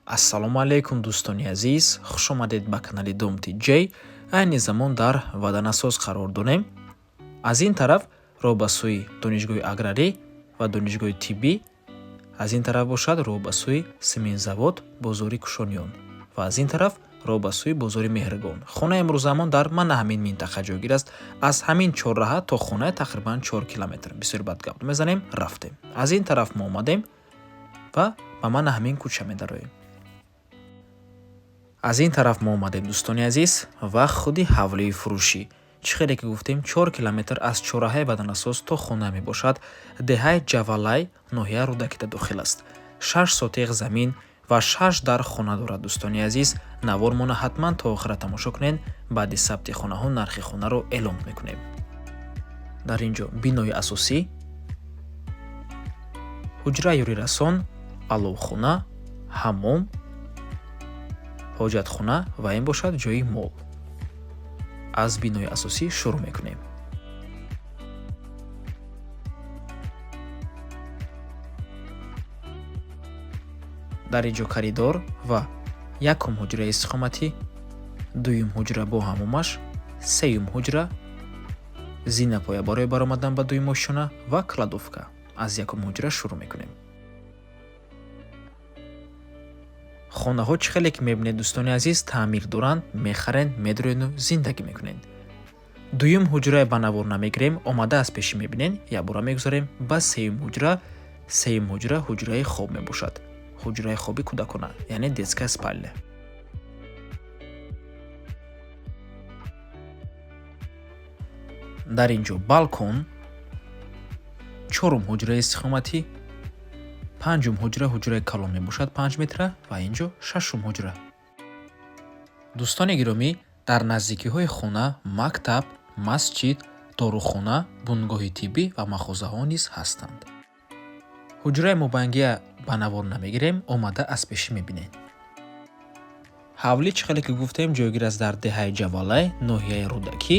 Ассалому алайкум дӯстони азиз, хуш омадед ба канали Домти J. Айни замон дар ваданасоз қарор дорем. Аз ин тараф роҳ ба сӯи донишгоҳи аграрӣ ва донишгоҳи тиббӣ, аз ин тараф бошад роҳ ба сӯи сементзавод бозори Кушониён ва аз ин тараф роҳ ба сӯи бозори Меҳрибон. Хонаи имрӯзамон дар мана ҳамин минтақа ҷойгир аст. Аз ҳамин чорраҳа то хона тақрибан 4 километр. Бисёр бад гап мезанем, рафтем. Аз ин тараф мо омадем ва ба мана ҳамин кӯча медароем. Аз ин тараф мо омадем дӯстони азиз ва худи ҳавлии фурӯшӣ. Чӣ хеле ки гуфтем 4 километр аз чорраҳаи ваданасоз то хона мебошад. Деҳаи Ҷавалай ноҳияи Рӯдакида дохил аст. 6 сотиқ замин ва 6 дар хона дорад дӯстони азиз. Навормона ҳатман то охира тамошо кунед. Баъди сабти хонаҳо нархи хонаро эълон мекунем. Дар ин ҷо бинои асосӣ, ҳуҷраи ёрирасон, аловхона, ҳаммом, ҳоҷатхона ва ин бошад ҷои мол. Аз бинои асосӣ шурӯъ мекунем. Дар ин ҷо коридор ва якум ҳуҷраи истиқоматӣ, дуюм ҳуҷра бо ҳаммомаш, сеюм ҳуҷра, зинапоя барои баромадан ба дуюм ошшона ва кладовка. Аз якум ҳуҷра шурӯъ мекунем. хонаҳо чӣ хеле ки мебинед дӯстони азиз таъмир доранд, мехарен, медуроену зиндагӣ мекунед. Дуюм ҳуҷраи ба навор намегирем, омада аз пешӣ мебинен, якбора мегузорем ба сеюм ҳуҷра. Сеюм ҳуҷра ҳуҷраи хоб мебошад. ҳуҷраи хоби кӯдакона, яъне детская спальня. Дар ин ҷо балкон, чорум ҳуҷраи истиқоматӣ, панҷум ҳуҷра ҳуҷраи калон мебошад 5 метра ва ин ҷо шашум ҳуҷра. дӯстони гиромӣ, дар наздикиҳои хона мактаб, масҷид, дорухона, бунгоҳи тиббӣ ва махозаҳо низ ҳастанд. ҳуҷраи мубангия ба навор намегирем, омада аз пешӣ мебинед. ҳавлӣ чӣ хеле ки гуфтем ҷойгир аст дар деҳаи Ҷавалай, ноҳияи Рӯдакӣ.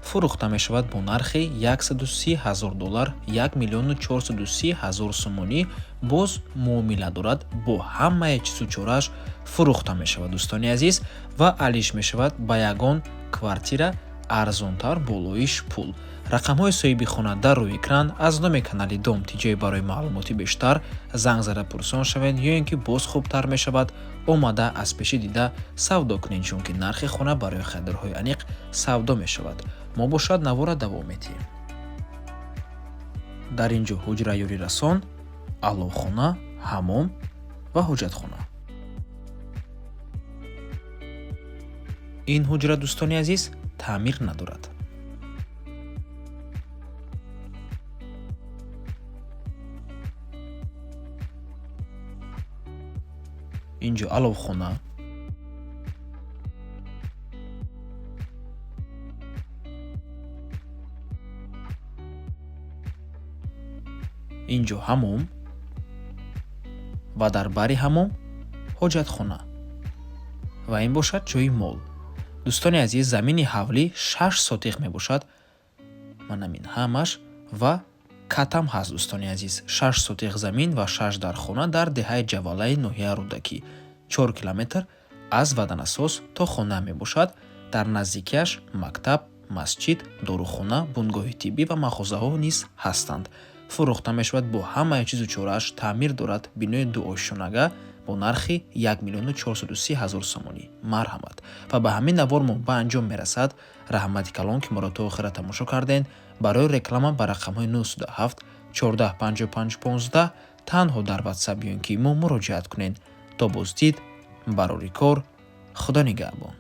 фурӯхта мешавад бо нархи $130,000, 1,430,000 сомонӣ. боз муомила дорад бо ҳамаи чизу чорааш. фурӯхта мешавад дӯстони азиз ва алиш мешавад ба ягон квартира арзонтар болоиш пул. рақамҳои соҳиби хона дар рӯи экран. аз номи канали Домти J барои маълумоти бештар занг зада пурсон шавед ё ин ки боз хубтар мешавад омада аз пеши дида савдо кунед, чунки нархи хона барои харидорҳои аниқ савдо мешавад. мо бошад навора давом медиҳем. дар ин ҷо ҳуҷраи ёрирасон, аловхона, ҳаммом ва ҳоҷатхона. ин ҳуҷра дӯстони азиз таъмир надорад. ин ҷо аловхона, ин ҷо ҳаммом ва дар бари ҳаммом ҳоҷатхона ва ин бошад ҷои мол. дӯстони азиз, замини ҳавлӣ 6 сотиқ мебошад. манамин ҳамаш ва катам ҳаст дӯстони азиз. 6 сотиқ замин ва 6 дар хона дар деҳаи Ҷавалаи ноҳияи Рӯдакӣ. 4 километр аз ваданасоз то хона мебошад. дар наздикиаш мактаб, масҷид, дорухона, бунгоҳи тиббӣ ва махозаҳо низ ҳастанд. фурӯхта мешавад бо ҳамаи чизу чорааш. таъмир дорад бинои дуошшонага бо нархи 1,430,000 сомонӣ. марҳамат. ва ба ҳамин навор мо ба анҷом мерасад. раҳмати калон ки моро то охира тамошо карден. барои реклама ба рақамҳои 907 14 55 15 танҳо дар WhatsApp ё ин ки имо муроҷиат кунед. то боздид, барори кор, худо нигаҳбон.